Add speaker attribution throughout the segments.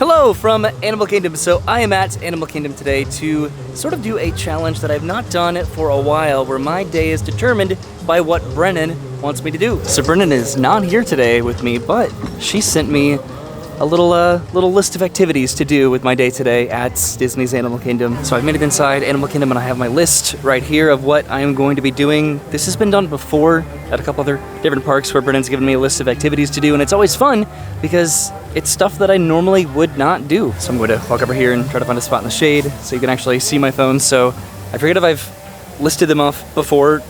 Speaker 1: Hello from Animal Kingdom. So I am at Animal Kingdom today to sort of do a challenge that I've not done for a while, where my day is determined by what Brennan wants me to do. So Brennan is not here today with me, but she sent me a little list of activities to do with my day today at Disney's Animal Kingdom. So I've made it inside Animal Kingdom and I have my list right here of what I am going to be doing. This has been done before at a couple other different parks where Brennan's given me a list of activities to do, and it's always fun because it's stuff that I normally would not do. So I'm going to walk over here and try to find a spot in the shade so you can actually see my phone. So I forget if I've listed them off before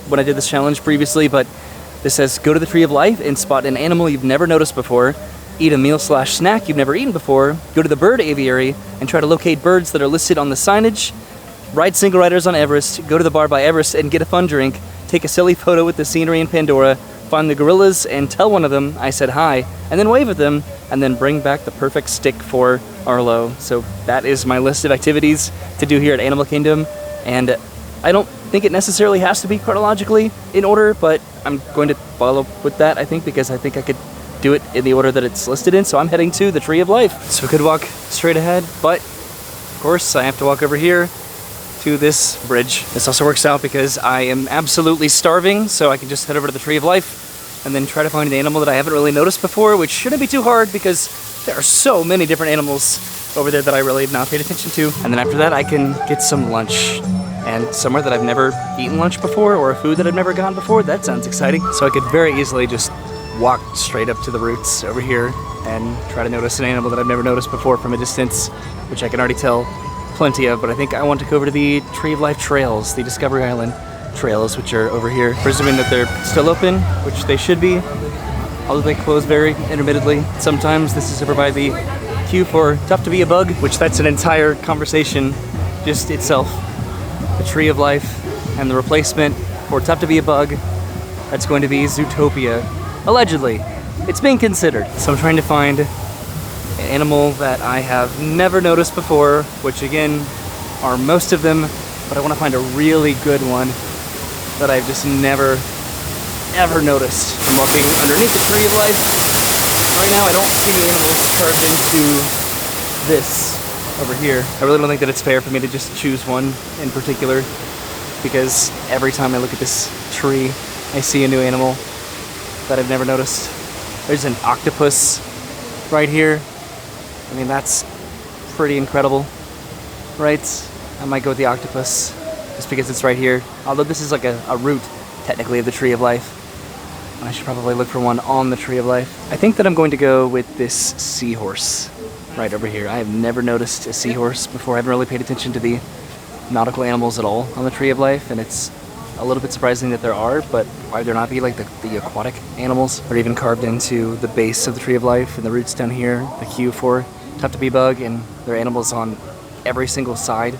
Speaker 1: when I did this challenge previously, but this says go to the Tree of Life and spot an animal you've never noticed before, eat a meal/snack you've never eaten before, go to the bird aviary and try to locate birds that are listed on the signage, ride single riders on Everest, go to the bar by Everest and get a fun drink, take a silly photo with the scenery in Pandora, find the gorillas and tell one of them I said hi, and then wave at them, and then bring back the perfect stick for Arlo. So that is my list of activities to do here at Animal Kingdom, and I don't think it necessarily has to be chronologically in order, but I'm going to follow with that, I think, because I think I could do it in the order that it's listed in. So I'm heading to the Tree of Life. So I could walk straight ahead, but of course I have to walk over here to this bridge. This also works out because I am absolutely starving, so I can just head over to the Tree of Life and then try to find an animal that I haven't really noticed before, which shouldn't be too hard because there are so many different animals over there that I really have not paid attention to. And then after that I can get some lunch, and somewhere that I've never eaten lunch before, or a food that I've never gone before. That sounds exciting. So I could very easily just walk straight up to the roots over here and try to notice an animal that I've never noticed before from a distance, which I can already tell plenty of. But I think I want to go over to the Tree of Life trails, the Discovery Island trails, which are over here. Presuming that they're still open, which they should be, although they close very intermittently sometimes. This is over by the queue for Tough to Be a Bug, which that's an entire conversation just itself. The Tree of Life and the replacement for Tough to Be a Bug, that's going to be Zootopia. Allegedly. It's being considered. So I'm trying to find an animal that I have never noticed before, which again are most of them, but I want to find a really good one that I've just never ever noticed. I'm walking underneath the Tree of Life. Right now I don't see any animals carved into this over here. I really don't think that it's fair for me to just choose one in particular, because every time I look at this tree I see a new animal that I've never noticed. There's an octopus right here. I mean, that's pretty incredible, right? I might go with the octopus just because it's right here. Although this is like a route, technically, of the Tree of Life. I should probably look for one on the Tree of Life. I think that I'm going to go with this seahorse right over here. I have never noticed a seahorse before. I haven't really paid attention to the nautical animals at all on the Tree of Life, and it's a little bit surprising that there are, but why there not be like the aquatic animals that are even carved into the base of the Tree of Life and the roots down here, the queue for Tough to Be Bug, and there are animals on every single side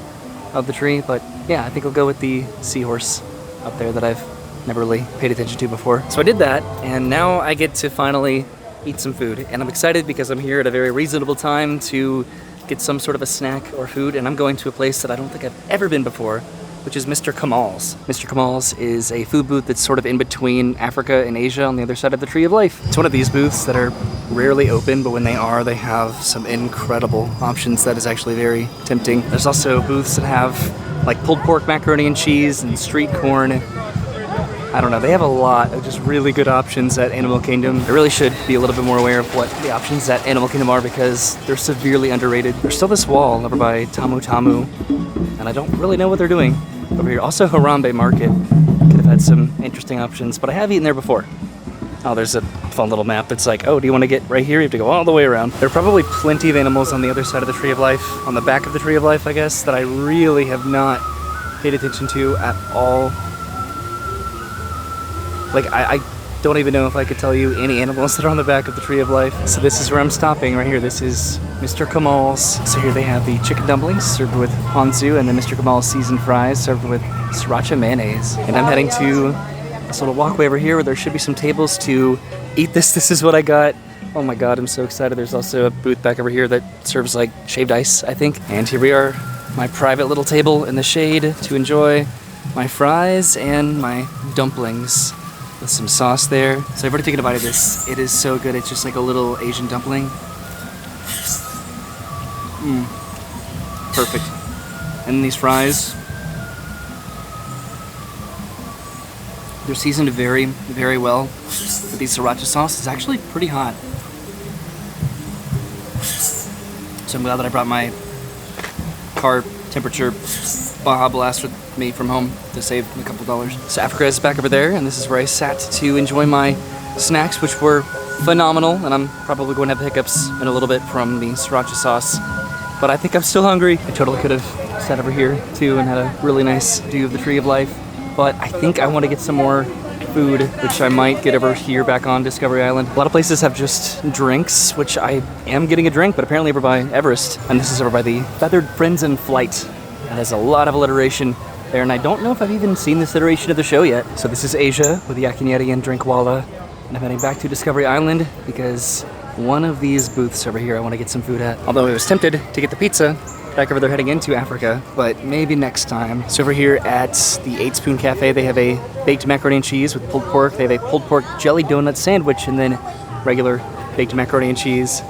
Speaker 1: of the tree. But yeah, I think I'll go with the seahorse up there that I've never really paid attention to before. So I did that, and now I get to finally eat some food, and I'm excited because I'm here at a very reasonable time to get some sort of a snack or food, and I'm going to a place that I don't think I've ever been before, which is Mr. Kamals. Mr. Kamals is a food booth that's sort of in between Africa and Asia on the other side of the Tree of Life. It's one of these booths that are rarely open, but when they are, they have some incredible options that is actually very tempting. There's also booths that have like pulled pork macaroni and cheese and street corn. I don't know, they have a lot of just really good options at Animal Kingdom. I really should be a little bit more aware of what the options at Animal Kingdom are because they're severely underrated. There's still this wall over by Tamu Tamu, and I don't really know what they're doing over here. Also, Harambe Market could have had some interesting options, but I have eaten there before. Oh, there's a fun little map. It's like, oh, do you want to get right here? You have to go all the way around. There are probably plenty of animals on the other side of the Tree of Life, on the back of the Tree of Life, I guess, that I really have not paid attention to at all. Like, I don't even know if I could tell you any animals that are on the back of the Tree of Life. So this is where I'm stopping right here. This is Mr. Kamals. So here they have the chicken dumplings served with ponzu, and then Mr. Kamals seasoned fries served with sriracha mayonnaise. And I'm heading to this little walkway over here where there should be some tables to eat this. This is what I got. Oh my god, I'm so excited. There's also a booth back over here that serves like shaved ice, I think. And here we are, my private little table in the shade to enjoy my fries and my dumplings with some sauce there. So I've already taken a bite of this. It is so good. It's just like a little Asian dumpling. Perfect. And these fries, they're seasoned very, very well. But the sriracha sauce is actually pretty hot. So I'm glad that I brought my car temperature Baja Blast with me from home to save a couple dollars. So Africa is back over there, and this is where I sat to enjoy my snacks, which were phenomenal. And I'm probably going to have hiccups in a little bit from the sriracha sauce. But I think I'm still hungry. I totally could have sat over here too and had a really nice view of the Tree of Life. But I think I want to get some more food, which I might get over here back on Discovery Island. A lot of places have just drinks, which I am getting a drink, but apparently over by Everest. And this is over by the Feathered Friends in Flight. And there's a lot of alliteration there, and I don't know if I've even seen this iteration of the show yet. So this is Asia with the Akinyeti and Drinkwalla. And I'm heading back to Discovery Island because one of these booths over here I want to get some food at. Although I was tempted to get the pizza back over there heading into Africa, but maybe next time. So over here at the 8 Spoon Cafe, they have a baked macaroni and cheese with pulled pork. They have a pulled pork jelly donut sandwich and then regular baked macaroni and cheese.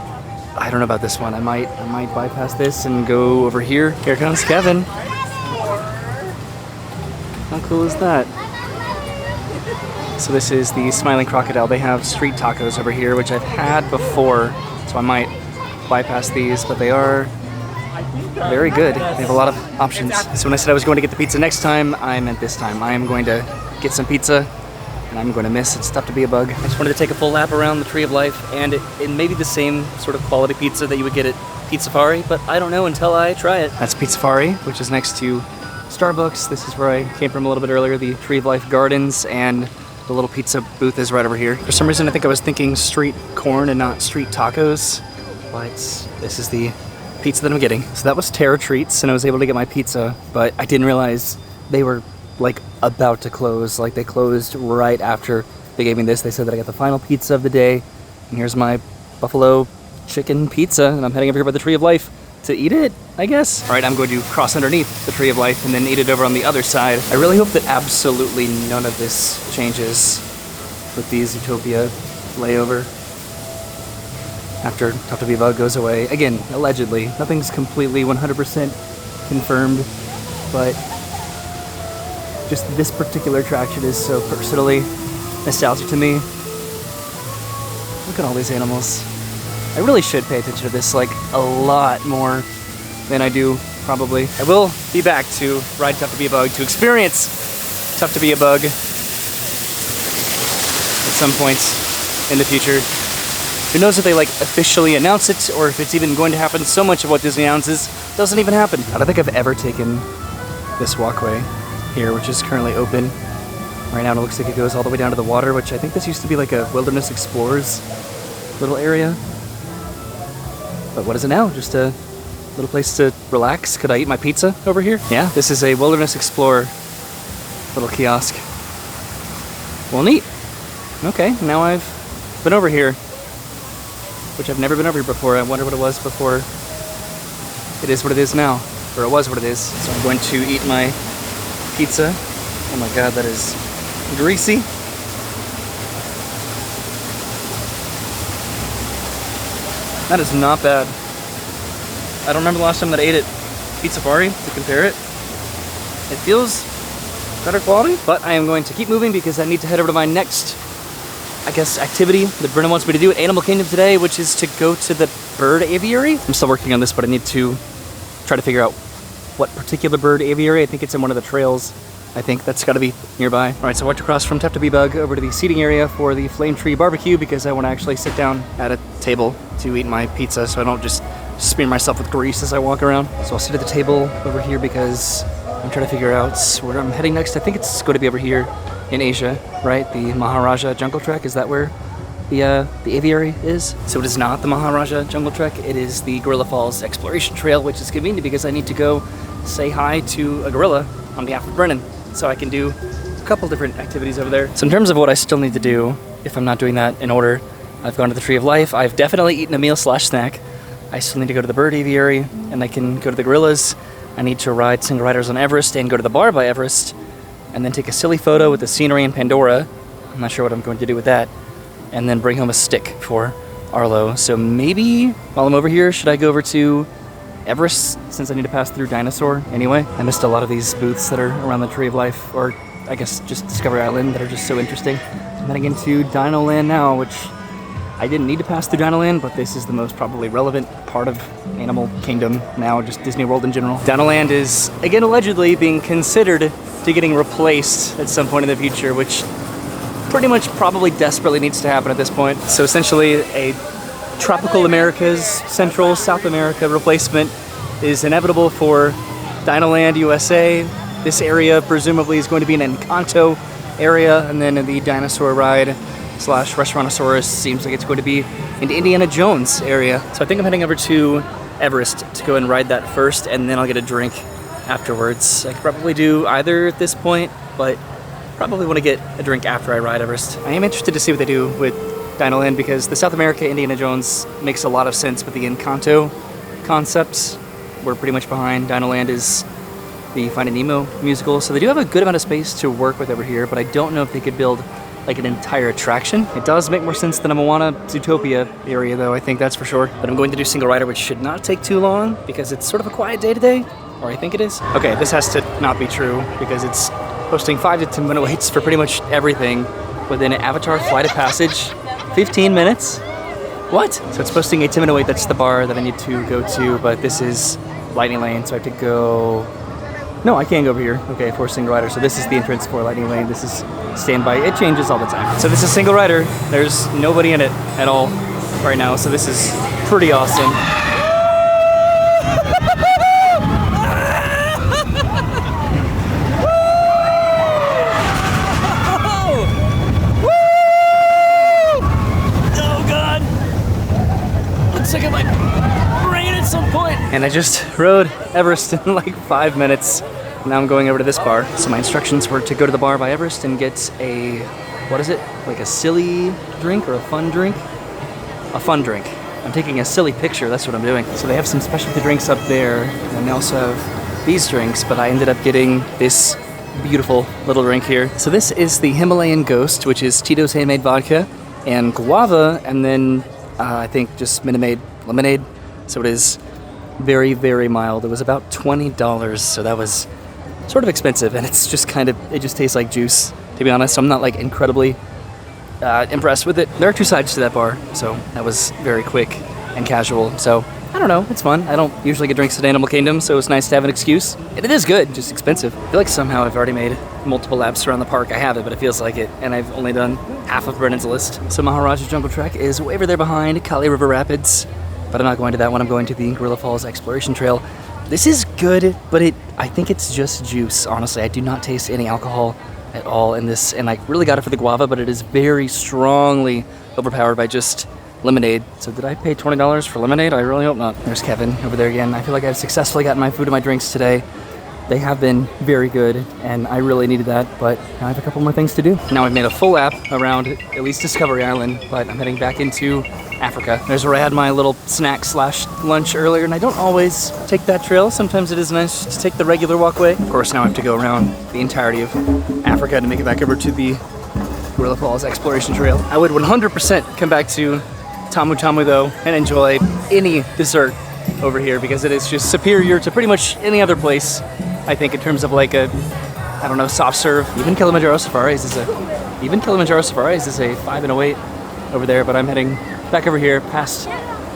Speaker 1: I don't know about this one. I might bypass this and go over here. Here comes Kevin. How cool is that? So this is the Smiling Crocodile. They have street tacos over here, which I've had before, so I might bypass these, but they are very good. They have a lot of options. So when I said I was going to get the pizza next time, I meant this time. I am going to get some pizza, and I'm going to miss It's Tough to Be a Bug. I just wanted to take a full lap around the Tree of Life, and it may be the same sort of quality pizza that you would get at Pizzafari, but I don't know until I try it. That's Pizzafari, which is next to Starbucks. This is where I came from a little bit earlier, the Tree of Life Gardens, and the little pizza booth is right over here. For some reason, I think I was thinking street corn and not street tacos, but this is the pizza that I'm getting. So that was Terra Treats, and I was able to get my pizza, but I didn't realize they were like about to close. Like they closed right after they gave me this. They said that I got the final pizza of the day, and here's my buffalo chicken pizza, and I'm heading over here by the Tree of Life to eat it, I guess. All right, I'm going to cross underneath the Tree of Life and then eat it over on the other side. I really hope that absolutely none of this changes with the Zootopia layover after Tough to Be a Bug goes away. Again, allegedly. Nothing's completely 100% confirmed, but just this particular attraction is so personally nostalgic to me. Look at all these animals. I really should pay attention to this like a lot more than I do, probably. I will be back to ride Tough to Be a Bug, to experience Tough to Be a Bug at some point in the future. Who knows if they like officially announce it or if it's even going to happen. So much of what Disney announces doesn't even happen. I don't think I've ever taken this walkway here, which is currently open. Right now it looks like it goes all the way down to the water, which I think this used to be like a Wilderness Explorers little area. But what is it now? Just a little place to relax? Could I eat my pizza over here? Yeah, this is a Wilderness Explorer little kiosk. Well, neat. Okay, now I've been over here, which I've never been over here before. I wonder what it was before it is what it is now, or it was what it is. So I'm going to eat my pizza. Oh my God, that is greasy. That is not bad. I don't remember the last time that I ate it Pizzafari to compare it. It feels better quality, but I am going to keep moving because I need to head over to my next, I guess, activity that Brennan wants me to do at Animal Kingdom today, which is to go to the bird aviary. I'm still working on this, but I need to try to figure out what particular bird aviary. I think it's in one of the trails. I think that's got to be nearby. All right, so I walked across from Tough to Be Bug over to the seating area for the Flame Tree Barbecue because I want to actually sit down at a table to eat my pizza so I don't just smear myself with grease as I walk around. So I'll sit at the table over here because I'm trying to figure out where I'm heading next. I think it's going to be over here in Asia, right? The Maharaja Jungle Trek, is that where the aviary is? So it is not the Maharaja Jungle Trek, it is the Gorilla Falls Exploration Trail, which is convenient because I need to go say hi to a gorilla on behalf of Brennan. So I can do a couple different activities over there. So in terms of what I still need to do, if I'm not doing that in order, I've gone to the Tree of Life, I've definitely eaten a meal/snack. I still need to go to the bird aviary, and I can go to the gorillas. I need to ride single riders on Everest and go to the bar by Everest, and then take a silly photo with the scenery in Pandora. I'm not sure what I'm going to do with that. And then bring home a stick for Arlo. So maybe while I'm over here, should I go over to Everest, since I need to pass through Dinosaur anyway. I missed a lot of these booths that are around the Tree of Life, or I guess just Discovery Island, that are just so interesting. I'm heading into Dinoland now, which I didn't need to pass through Dinoland, but this is the most probably relevant part of Animal Kingdom now, just Disney World in general. Dinoland is, again, allegedly being considered to getting replaced at some point in the future, which pretty much probably desperately needs to happen at this point. So essentially a Tropical Americas, Central South America replacement is inevitable for Dinoland USA. This area presumably is going to be an Encanto area, and then the dinosaur ride slash Restaurantosaurus seems like it's going to be in the Indiana Jones area. So I think I'm heading over to Everest to go and ride that first, and then I'll get a drink afterwards. I could probably do either at this point, but probably want to get a drink after I ride Everest. I am interested to see what they do with Dinoland, because the South America Indiana Jones makes a lot of sense with the Encanto concepts. We're pretty much behind. Dinoland is the Finding Nemo musical, so they do have a good amount of space to work with over here, but I don't know if they could build like an entire attraction. It does make more sense than a Moana Zootopia area though, I think that's for sure. But I'm going to do single rider, which should not take too long because it's sort of a quiet day today, or I think it is. Okay, this has to not be true because it's posting 5 to 10 minute waits for pretty much everything within Avatar Flight of Passage. 15 minutes? What? So it's posting a 10 minute wait, that's the bar that I need to go to, but this is Lightning Lane, so I have to go... No, I can't go over here. Okay, for a single rider. So this is the entrance for Lightning Lane. This is standby. It changes all the time. So this is single rider. There's nobody in it at all right now. So this is pretty awesome. Oh God! Looks like I might rain at some point. And I just rode Everest in like 5 minutes. Now I'm going over to this bar. So my instructions were to go to the bar by Everest and get a, what is it? Like a silly drink or a fun drink? A fun drink. I'm taking a silly picture, that's what I'm doing. So they have some specialty drinks up there, and they also have these drinks, but I ended up getting this beautiful little drink here. So this is the Himalayan Ghost, which is Tito's handmade vodka and guava, and then I think just Minute Maid lemonade. So it is very, very mild. It was about $20, so that was sort of expensive, and it's just kind of, it just tastes like juice, to be honest. So I'm not like incredibly impressed with it. There are 2 sides to that bar, so that was very quick and casual. So I don't know, it's fun. I don't usually get drinks at Animal Kingdom, so it's nice to have an excuse. And it is good, just expensive. I feel like somehow I've already made multiple laps around the park. I haven't, but it feels like it, and I've only done half of Brennan's list. So Maharaja Jungle Trek is way over there behind Kali River Rapids, but I'm not going to that one. I'm going to the Gorilla Falls Exploration Trail. This is good, but I think it's just juice, honestly. I do not taste any alcohol at all in this, and I really got it for the guava, but it is very strongly overpowered by just lemonade. So did I pay $20 for lemonade? I really hope not. There's Kevin over there again. I feel like I've successfully gotten my food and my drinks today. They have been very good, and I really needed that, but now I have a couple more things to do. Now I've made a full lap around at least Discovery Island, but I'm heading back into Africa. There's where I had my little snack slash lunch earlier, and I don't always take that trail. Sometimes it is nice to take the regular walkway. Of course, now I have to go around the entirety of Africa to make it back over to the Gorilla Falls Exploration Trail. I would 100% come back to Tamu Tamu though, and enjoy any dessert over here because it is just superior to pretty much any other place, I think, in terms of like a, I don't know, soft serve. Even Kilimanjaro Safaris is a 5 and a wait over there, but I'm heading back over here past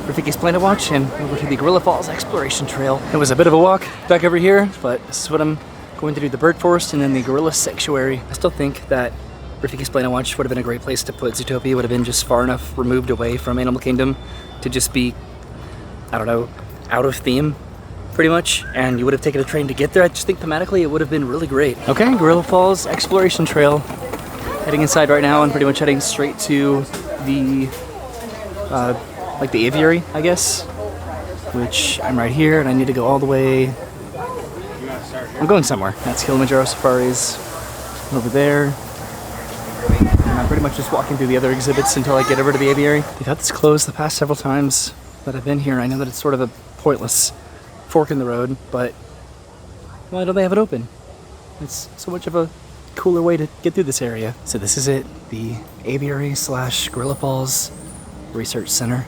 Speaker 1: Rafiki's Planet Watch and over to the Gorilla Falls Exploration Trail. It was a bit of a walk back over here, but this is what I'm going to do, the Bird Forest and then the Gorilla Sanctuary. I still think that Rafiki's Planet Watch would have been a great place to put Zootopia. Would have been just far enough removed away from Animal Kingdom to just be, I don't know, out of theme, pretty much, and you would have taken a train to get there. I just think thematically it would have been really great. Okay, Gorilla Falls Exploration Trail. Heading inside right now and pretty much heading straight to the, like the aviary, I guess, which I'm right here, and I need to go all the way. I'm going somewhere. That's Kilimanjaro Safaris over there. And I'm pretty much just walking through the other exhibits until I get over to the aviary. They've had this closed the past several times that I've been here. I know that it's sort of a pointless fork in the road, but why don't they have it open? It's so much of a cooler way to get through this area. So this is it, the aviary slash Gorilla Falls Research Center.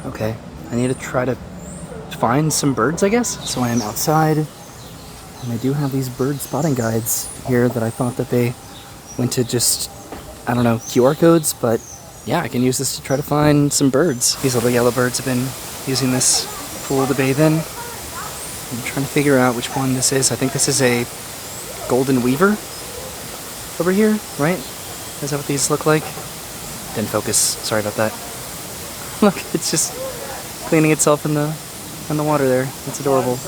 Speaker 1: Okay, I need to try to find some birds, I guess. So I am outside, and I do have these bird spotting guides here that I thought that they went to just, I don't know, QR codes, but yeah, I can use this to try to find some birds. These little yellow birds have been using this pool to bathe in. I'm trying to figure out which one this is. I think this is a golden weaver over here, right? Is that what these look like? Didn't focus, sorry about that. Look, it's just cleaning itself in the water there. That's adorable.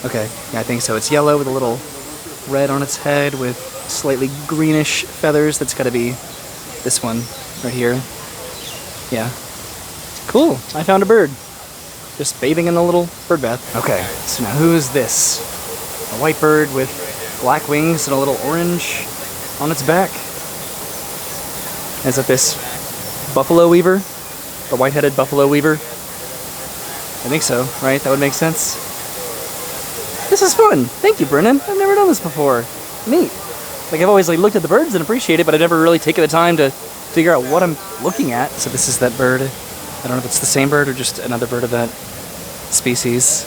Speaker 1: Okay, yeah, I think so. It's yellow with a little red on its head with slightly greenish feathers. That's gotta be this one right here. Yeah. Cool, I found a bird. Just bathing in a little bird bath. Okay, so now who is this? A white bird with black wings and a little orange on its back. Is that this buffalo weaver? The white-headed buffalo weaver? I think so, right? That would make sense. This is fun. Thank you, Brennan. I've never done this before. Neat. Like, I've always looked at the birds and appreciate it, but I've never really taken the time to figure out what I'm looking at. So this is that bird. I don't know if it's the same bird or just another bird of that species.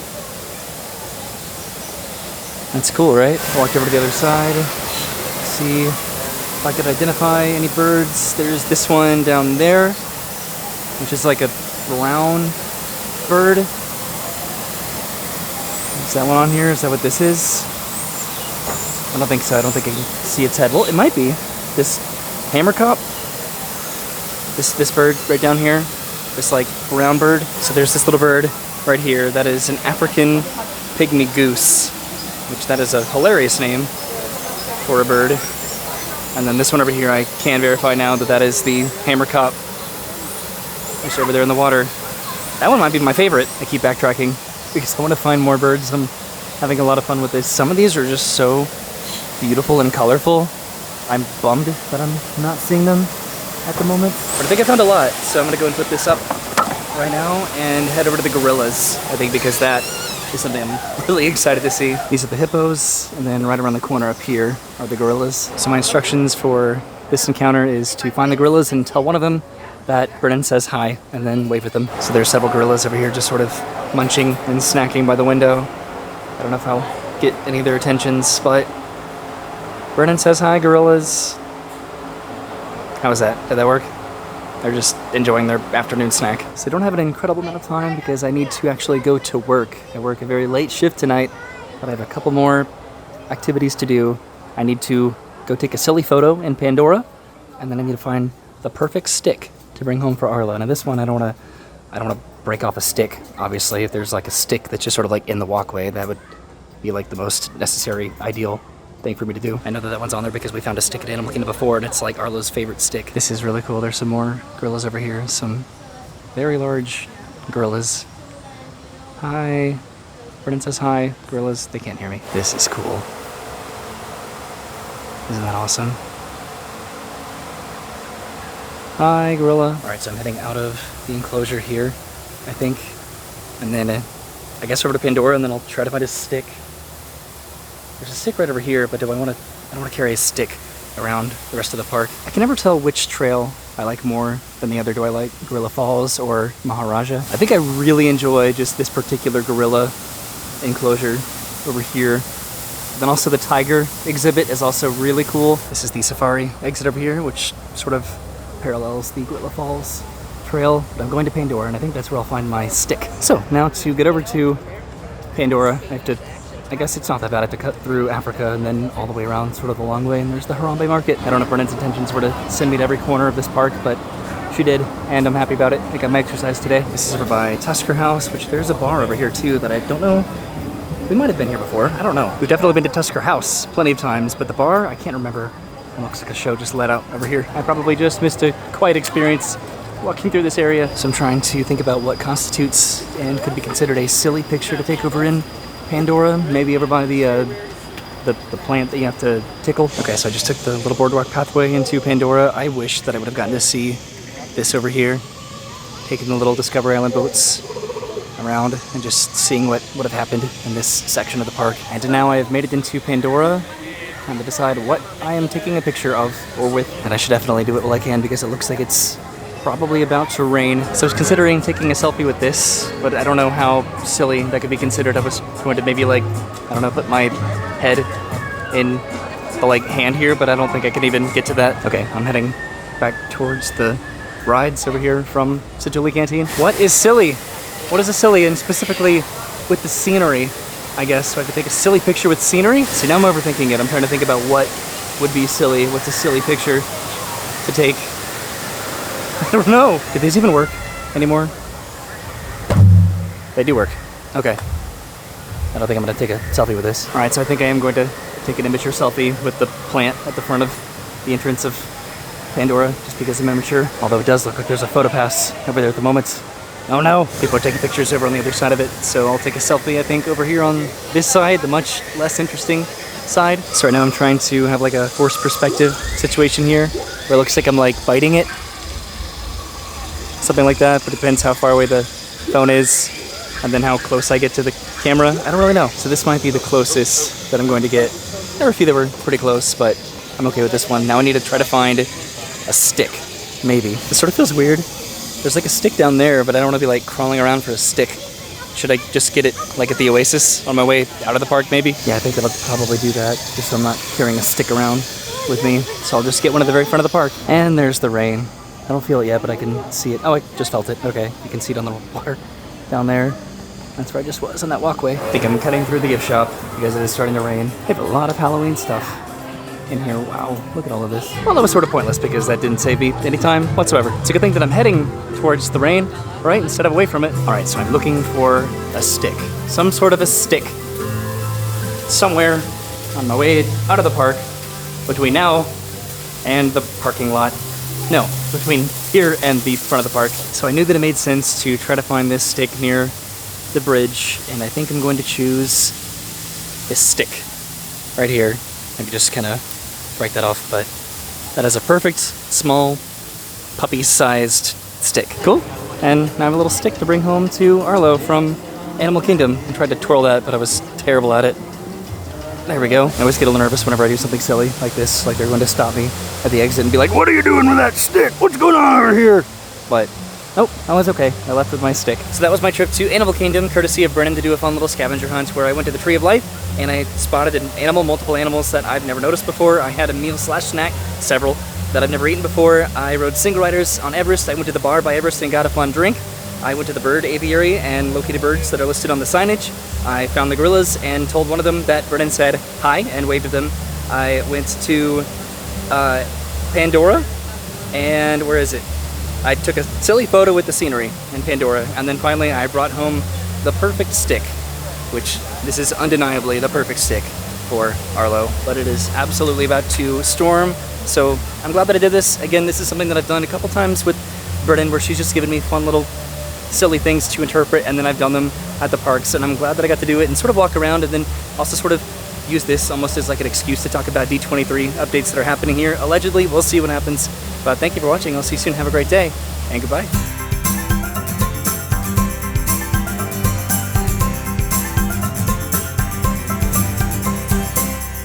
Speaker 1: That's cool, right? I walked over to the other side. See if I could identify any birds. There's this one down there, which is like a brown bird. Is that one on here? Is that what this is? I don't think so. I don't think I can see its head. Well, it might be. This hammerkop. This bird right down here. This like brown bird. So there's this little bird right here that is an African pygmy goose, which that is a hilarious name for a bird. And then this one over here, I can verify now that that is the hammerkop. Just over there in the water. That one might be my favorite. I keep backtracking because I want to find more birds. I'm having a lot of fun with this. Some of these are just so beautiful and colorful. I'm bummed that I'm not seeing them at the moment. But I think I found a lot, so I'm gonna go and put this up right now and head over to the gorillas, I think, because that is something I'm really excited to see. These are the hippos, and then right around the corner up here are the gorillas. So my instructions for this encounter is to find the gorillas and tell one of them that Brennan says hi, and then wave at them. So there's several gorillas over here just sort of munching and snacking by the window. I don't know if I'll get any of their attentions, but Brennan says hi, gorillas. How was that? Did that work? They're just enjoying their afternoon snack. So I don't have an incredible amount of time because I need to actually go to work. I work a very late shift tonight, but I have a couple more activities to do. I need to go take a silly photo in Pandora, and then I need to find the perfect stick to bring home for Arla. Now this one, I don't want to break off a stick. Obviously, if there's like a stick that's just sort of like in the walkway, that would be like the most necessary, ideal thing for me to do. I know that that one's on there because we found a stick at Animal Kingdom before, and it's like Arlo's favorite stick. This is really cool. There's some more gorillas over here. Some very large gorillas. Hi. Brennan says hi. Gorillas, they can't hear me. This is cool. Isn't that awesome? Hi, gorilla. All right, so I'm heading out of the enclosure here, I think, and then I guess over to Pandora, and then I'll try to find a stick. There's a stick right over here, but I don't want to carry a stick around the rest of the park. I can never tell which trail I like more than the other. Do I like Gorilla Falls or Maharaja? I think I really enjoy just this particular gorilla enclosure over here. Then also the tiger exhibit is also really cool. This is the safari exit over here, which sort of parallels the Gorilla Falls trail. But I'm going to Pandora, and I think that's where I'll find my stick. So now to get over to Pandora, I have to, I guess it's not that bad. I have to cut through Africa and then all the way around sort of a long way, and there's the Harambe Market. I don't know if Brennan's intentions were to send me to every corner of this park, but she did, and I'm happy about it. I got my exercise today. This is over by Tusker House, which there's a bar over here too that I don't know. We might have been here before. I don't know. We've definitely been to Tusker House plenty of times, but the bar, I can't remember. It looks like a show just let out over here. I probably just missed a quiet experience walking through this area. So I'm trying to think about what constitutes and could be considered a silly picture to take over in Pandora. Maybe over by the plant that you have to tickle. Okay, so I just took the little boardwalk pathway into Pandora. I wish that I would have gotten to see this over here, taking the little Discovery Island boats around and just seeing what would have happened in this section of the park. And now I have made it into Pandora. Time to decide what I am taking a picture of or with. And I should definitely do it while I can because it looks like it's probably about to rain. So I was considering taking a selfie with this, but I don't know how silly that could be considered. I was going to maybe like, I don't know, put my head in the like hand here, but I don't think I can even get to that. Okay, I'm heading back towards the rides over here from Sajuli Canteen. What is silly? What is a silly, and specifically with the scenery, I guess. So I could take a silly picture with scenery? See, now I'm overthinking it. I'm trying to think about what would be silly. What's a silly picture to take? I don't know. Do these even work anymore? They do work. Okay. I don't think I'm gonna take a selfie with this. All right, so I think I am going to take an immature selfie with the plant at the front of the entrance of Pandora, just because I'm immature. Although it does look like there's a photo pass over there at the moment. Oh no, people are taking pictures over on the other side of it, so I'll take a selfie, I think, over here on this side, the much less interesting side. So right now I'm trying to have like a forced perspective situation here, where it looks like I'm like biting it. Something like that, but it depends how far away the phone is, and then how close I get to the camera. I don't really know. So this might be the closest that I'm going to get. There were a few that were pretty close, but I'm okay with this one. Now I need to try to find a stick, maybe. This sort of feels weird. There's like a stick down there, but I don't want to be like crawling around for a stick. Should I just get it like at the Oasis on my way out of the park maybe? Yeah, I think that I'll probably do that, just so I'm not carrying a stick around with me. So I'll just get one at the very front of the park. And there's the rain. I don't feel it yet, but I can see it. Oh, I just felt it. Okay, you can see it on the water down there. That's where I just was on that walkway. I think I'm cutting through the gift shop because it is starting to rain. They have a lot of Halloween stuff in here. Wow, look at all of this. Well, that was sort of pointless because that didn't save me any time whatsoever. It's a good thing that I'm heading towards the rain, right, instead of away from it. All right, so I'm looking for a stick. Some sort of a stick. Somewhere on my way out of the park, between now and the parking lot. No, between here and the front of the park. So I knew that it made sense to try to find this stick near the bridge, and I think I'm going to choose this stick right here. Maybe just kind of break that off, but that is a perfect, small, puppy-sized stick. Cool. And now I have a little stick to bring home to Arlo from Animal Kingdom. I tried to twirl that, but I was terrible at it. There we go. I always get a little nervous whenever I do something silly like this, like they're going to stop me at the exit and be like, "What are you doing with that stick? What's going on over here?" But nope, I was okay. I left with my stick. So that was my trip to Animal Kingdom, courtesy of Brennan, to do a fun little scavenger hunt where I went to the Tree of Life and I spotted an animal, multiple animals that I've never noticed before. I had a meal/snack, several, that I've never eaten before. I rode single riders on Everest. I went to the bar by Everest and got a fun drink. I went to the bird aviary and located birds that are listed on the signage. I found the gorillas and told one of them that Brennan said hi and waved at them. I went to Pandora, and where is it? I took a silly photo with the scenery in Pandora, and then finally I brought home the perfect stick, which this is undeniably the perfect stick for Arlo, but it is absolutely about to storm, so I'm glad that I did this. Again, this is something that I've done a couple times with Brennan, where she's just given me fun little silly things to interpret, and then I've done them at the parks, and I'm glad that I got to do it and sort of walk around, and then also sort of use this almost as like an excuse to talk about D23 updates that are happening here. Allegedly, we'll see what happens, but thank you for watching. I'll see you soon. Have a great day, and goodbye.